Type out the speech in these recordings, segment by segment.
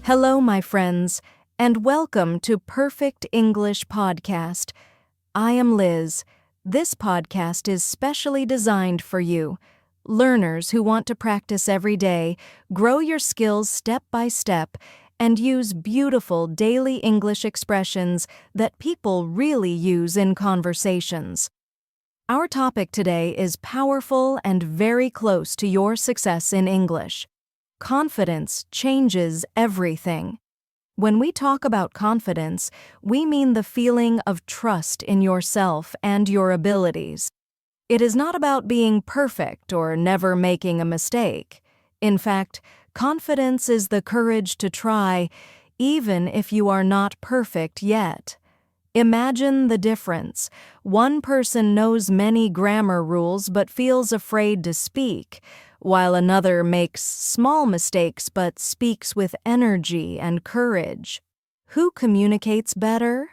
Hello, my friends, and welcome to Perfect English Podcast. I am Liz. This podcast is specially designed for you, learners who want to practice every day, grow your skills step by step, and use beautiful daily English expressions that people really use in conversations. Our topic today is powerful and very close to your success in English. Confidence changes everything. When we talk about confidence, we mean the feeling of trust in yourself and your abilities. It is not about being perfect or never making a mistake. In fact, confidence is the courage to try, even if you are not perfect yet. Imagine the difference. One person knows many grammar rules but feels afraid to speak, while another makes small mistakes but speaks with energy and courage. Who communicates better?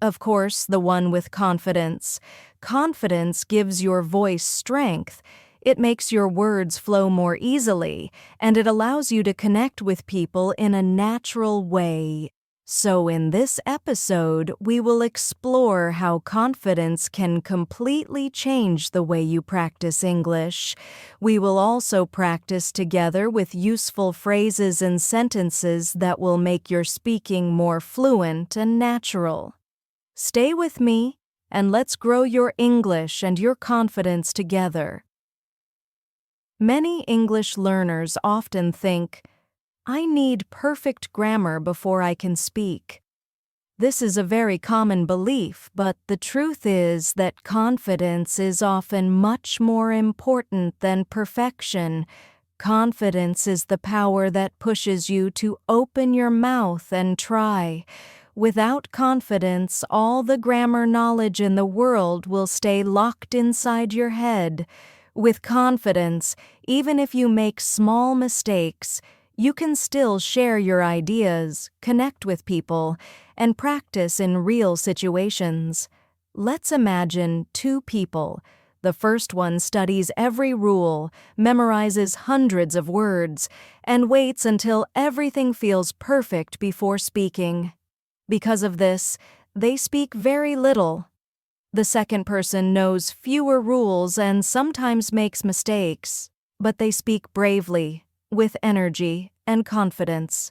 Of course, the one with confidence. Confidence gives your voice strength. It makes your words flow more easily, and it allows you to connect with people in a natural way. So in this episode, we will explore how confidence can completely change the way you practice English. We will also practice together with useful phrases and sentences that will make your speaking more fluent and natural. Stay with me, and let's grow your English and your confidence together. Many English learners often think, I need perfect grammar before I can speak. This is a very common belief, but the truth is that confidence is often much more important than perfection. Confidence is the power that pushes you to open your mouth and try. Without confidence, all the grammar knowledge in the world will stay locked inside your head. With confidence, even if you make small mistakes, you can still share your ideas, connect with people, and practice in real situations. Let's imagine two people. The first one studies every rule, memorizes hundreds of words, and waits until everything feels perfect before speaking. Because of this, they speak very little. The second person knows fewer rules and sometimes makes mistakes, but they speak bravely, with energy and confidence.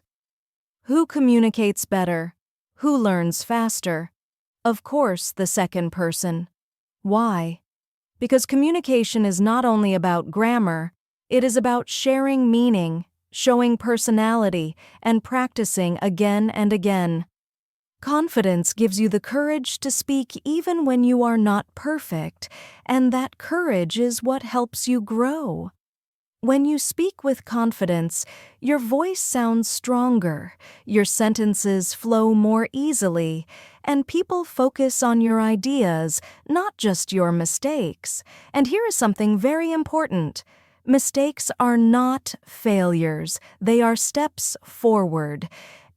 Who communicates better? Who learns faster? Of course, the second person. Why? Because communication is not only about grammar, it is about sharing meaning, showing personality, and practicing again and again. Confidence gives you the courage to speak even when you are not perfect, and that courage is what helps you grow. When you speak with confidence, your voice sounds stronger, your sentences flow more easily, and people focus on your ideas, not just your mistakes. And here is something very important. Mistakes are not failures, they are steps forward.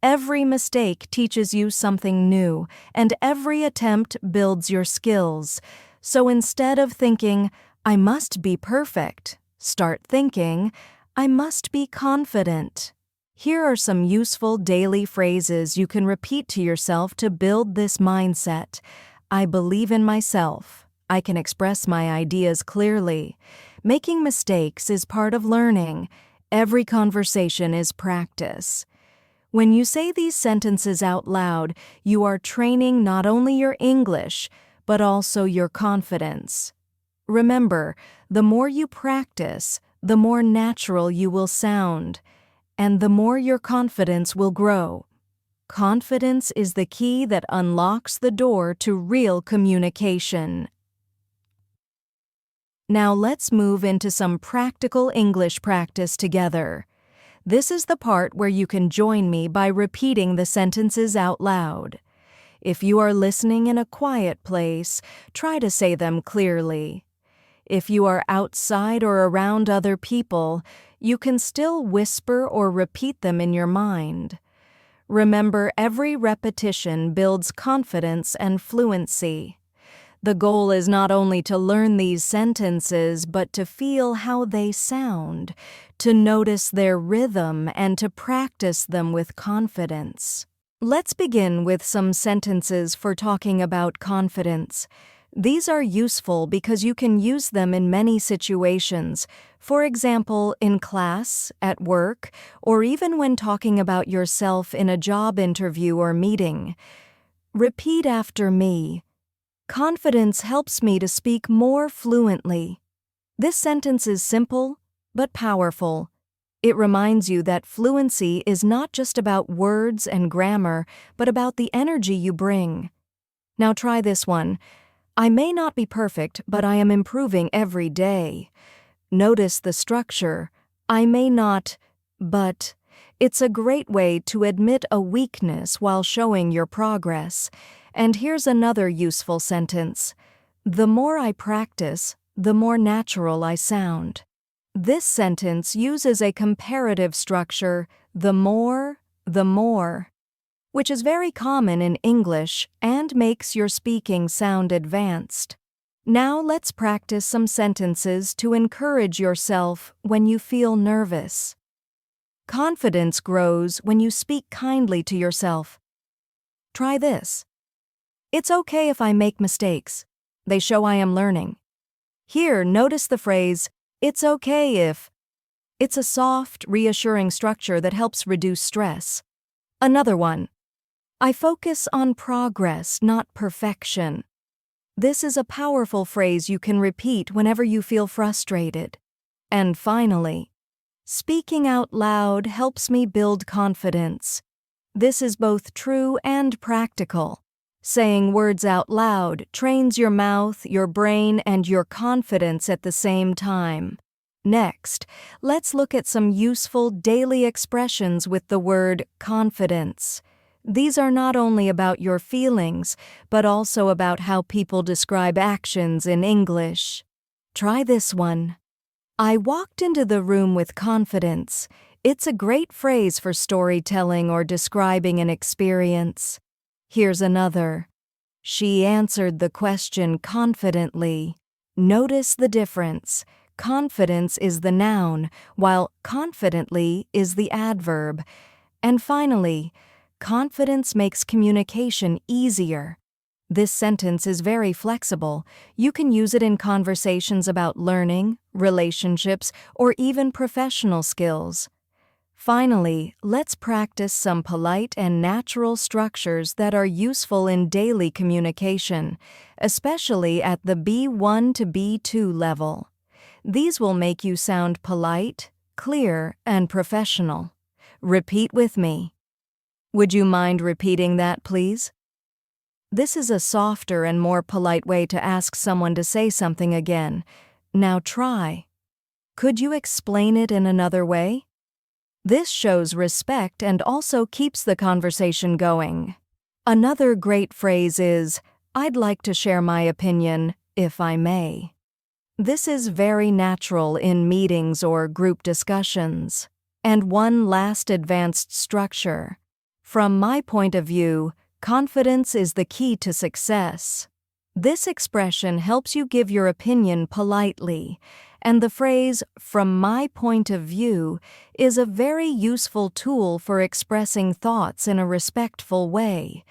Every mistake teaches you something new, and every attempt builds your skills. So instead of thinking, I must be perfect, start thinking, I must be confident. Here are some useful daily phrases you can repeat to yourself to build this mindset. I believe in myself. I can express my ideas clearly. Making mistakes is part of learning. Every conversation is practice. When you say these sentences out loud, you are training not only your English, but also your confidence. Remember, the more you practice, the more natural you will sound, and the more your confidence will grow. Confidence is the key that unlocks the door to real communication. Now let's move into some practical English practice together. This is the part where you can join me by repeating the sentences out loud. If you are listening in a quiet place, try to say them clearly. If you are outside or around other people, you can still whisper or repeat them in your mind. Remember, every repetition builds confidence and fluency. The goal is not only to learn these sentences, but to feel how they sound, to notice their rhythm, and to practice them with confidence. Let's begin with some sentences for talking about confidence. These are useful because you can use them in many situations, for example, in class, at work, or even when talking about yourself in a job interview or meeting. Repeat after me. Confidence helps me to speak more fluently. This sentence is simple, but powerful. It reminds you that fluency is not just about words and grammar, but about the energy you bring. Now try this one. I may not be perfect, but I am improving every day. Notice the structure. I may not, but. It's a great way to admit a weakness while showing your progress. And here's another useful sentence. The more I practice, the more natural I sound. This sentence uses a comparative structure, the more, which is very common in English and makes your speaking sound advanced. Now let's practice some sentences to encourage yourself when you feel nervous. Confidence grows when you speak kindly to yourself. Try this. It's okay if I make mistakes. They show I am learning. Here, notice the phrase, it's okay if. It's a soft, reassuring structure that helps reduce stress. Another one. I focus on progress, not perfection. This is a powerful phrase you can repeat whenever you feel frustrated. And finally, speaking out loud helps me build confidence. This is both true and practical. Saying words out loud trains your mouth, your brain, and your confidence at the same time. Next, let's look at some useful daily expressions with the word confidence. These are not only about your feelings, but also about how people describe actions in English. Try this one. I walked into the room with confidence. It's a great phrase for storytelling or describing an experience. Here's another. She answered the question confidently. Notice the difference. Confidence is the noun, while confidently is the adverb. And finally, confidence makes communication easier. This sentence is very flexible. You can use it in conversations about learning, relationships, or even professional skills. Finally, let's practice some polite and natural structures that are useful in daily communication, especially at the B1 to B2 level. These will make you sound polite, clear, and professional. Repeat with me. Would you mind repeating that, please? This is a softer and more polite way to ask someone to say something again. Now try. Could you explain it in another way? This shows respect and also keeps the conversation going. Another great phrase is, I'd like to share my opinion, if I may. This is very natural in meetings or group discussions. And one last advanced structure. From my point of view, confidence is the key to success. This expression helps you give your opinion politely, and the phrase, from my point of view, is a very useful tool for expressing thoughts in a respectful way.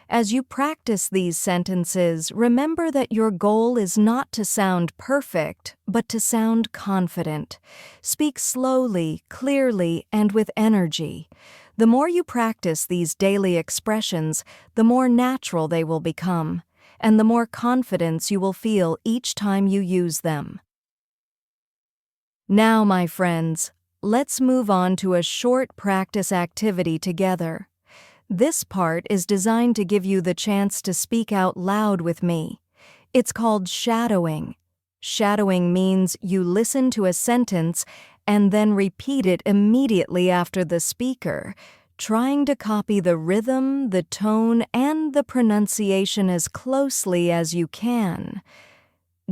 As you practice these sentences, remember that your goal is not to sound perfect, but to sound confident. Speak slowly, clearly, and with energy. The more you practice these daily expressions, the more natural they will become, and the more confidence you will feel each time you use them. Now, my friends, let's move on to a short practice activity together. This part is designed to give you the chance to speak out loud with me. It's called shadowing. Shadowing means you listen to a sentence and then repeat it immediately after the speaker, trying to copy the rhythm, the tone, and the pronunciation as closely as you can.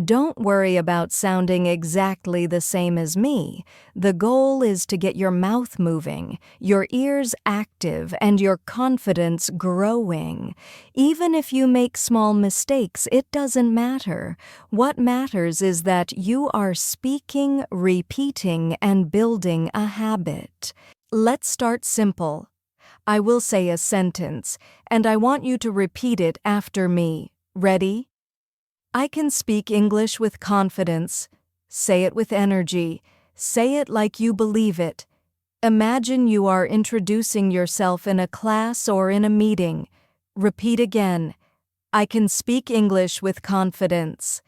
Don't worry about sounding exactly the same as me. The goal is to get your mouth moving, your ears active, and your confidence growing. Even if you make small mistakes, it doesn't matter. What matters is that you are speaking, repeating, and building a habit. Let's start simple. I will say a sentence, and I want you to repeat it after me. Ready? I can speak English with confidence. Say it with energy. Say it like you believe it. Imagine you are introducing yourself in a class or in a meeting. Repeat again. I can speak English with confidence.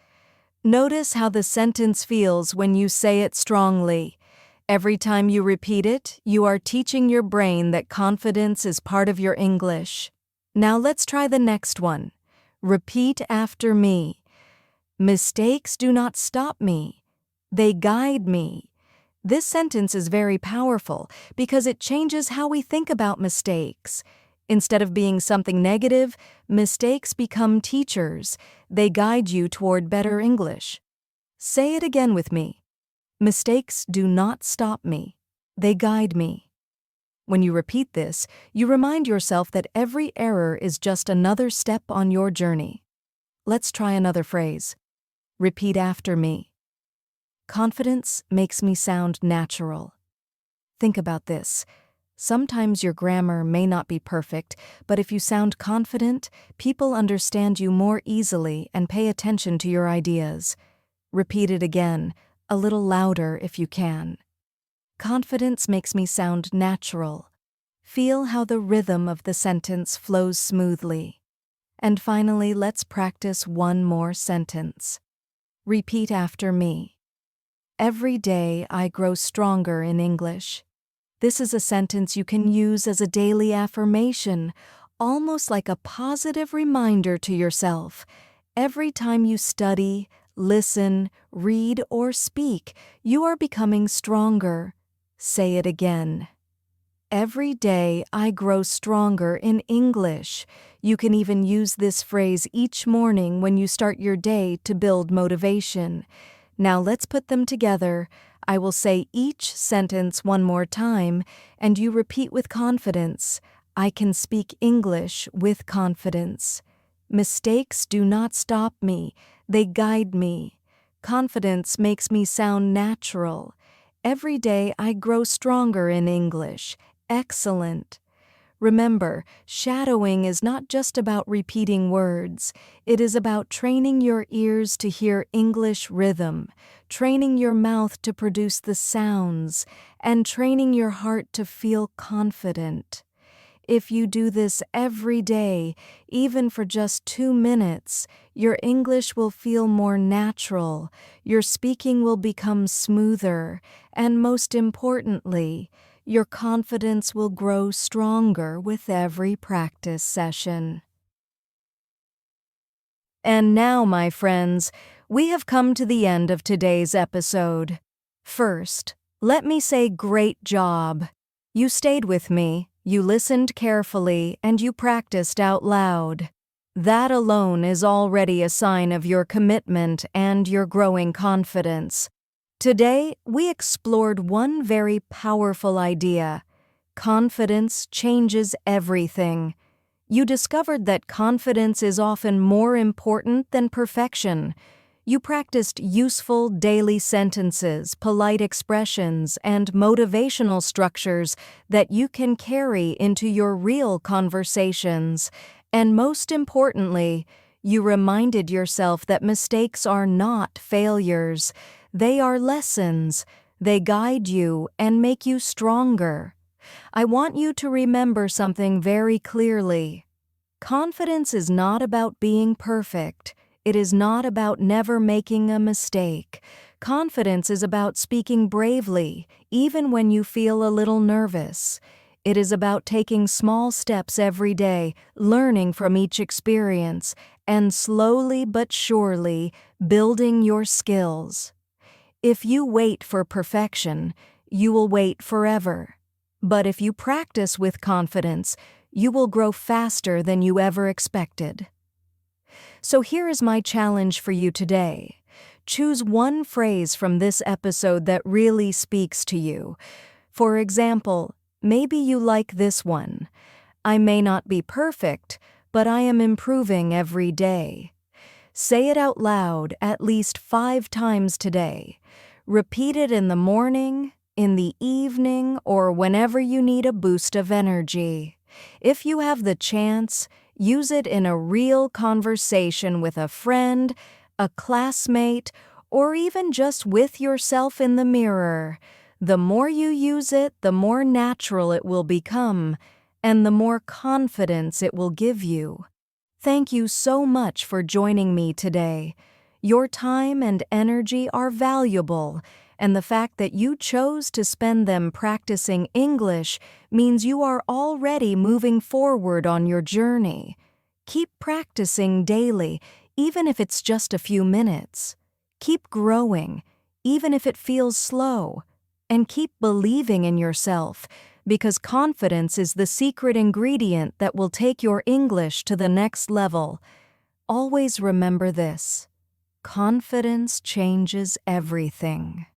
Notice how the sentence feels when you say it strongly. Every time you repeat it, you are teaching your brain that confidence is part of your English. Now let's try the next one. Repeat after me. Mistakes do not stop me. They guide me. This sentence is very powerful because it changes how we think about mistakes. Instead of being something negative, mistakes become teachers. They guide you toward better English. Say it again with me. Mistakes do not stop me. They guide me. When you repeat this, you remind yourself that every error is just another step on your journey. Let's try another phrase. Repeat after me. Confidence makes me sound natural. Think about this. Sometimes your grammar may not be perfect, but if you sound confident, people understand you more easily and pay attention to your ideas. Repeat it again, a little louder if you can. Confidence makes me sound natural. Feel how the rhythm of the sentence flows smoothly. And finally, let's practice one more sentence. Repeat after me. Every day I grow stronger in English. This is a sentence you can use as a daily affirmation, almost like a positive reminder to yourself. Every time you study, listen, read, or speak, you are becoming stronger. Say it again. Every day I grow stronger in English. You can even use this phrase each morning when you start your day to build motivation. Now let's put them together. I will say each sentence one more time, and you repeat with confidence. I can speak English with confidence. Mistakes do not stop me. They guide me. Confidence makes me sound natural. Every day I grow stronger in English. Excellent. Remember, shadowing is not just about repeating words. It is about training your ears to hear English rhythm, training your mouth to produce the sounds, and training your heart to feel confident. If you do this every day, even for just 2 minutes, your English will feel more natural, your speaking will become smoother, and most importantly, your confidence will grow stronger with every practice session. And now, my friends, we have come to the end of today's episode. First, let me say great job. You stayed with me, you listened carefully, and you practiced out loud. That alone is already a sign of your commitment and your growing confidence. Today, we explored one very powerful idea. Confidence changes everything. You discovered that confidence is often more important than perfection. You practiced useful daily sentences, polite expressions, and motivational structures that you can carry into your real conversations. And most importantly, you reminded yourself that mistakes are not failures. They are lessons. They guide you and make you stronger. I want you to remember something very clearly. Confidence is not about being perfect. It is not about never making a mistake. Confidence is about speaking bravely, even when you feel a little nervous. It is about taking small steps every day, learning from each experience, and slowly but surely building your skills. If you wait for perfection, you will wait forever. But if you practice with confidence, you will grow faster than you ever expected. So here is my challenge for you today. choose one phrase from this episode that really speaks to you. For example, maybe you like this one. I may not be perfect, but I am improving every day. Say it out loud at least 5 times today. Repeat it in the morning, in the evening, or whenever you need a boost of energy. If you have the chance, use it in a real conversation with a friend, a classmate, or even just with yourself in the mirror. The more you use it, the more natural it will become, and the more confidence it will give you. Thank you so much for joining me today. Your time and energy are valuable, and the fact that you chose to spend them practicing English means you are already moving forward on your journey. Keep practicing daily, even if it's just a few minutes. Keep growing, even if it feels slow. And keep believing in yourself, because confidence is the secret ingredient that will take your English to the next level. Always remember this: confidence changes everything.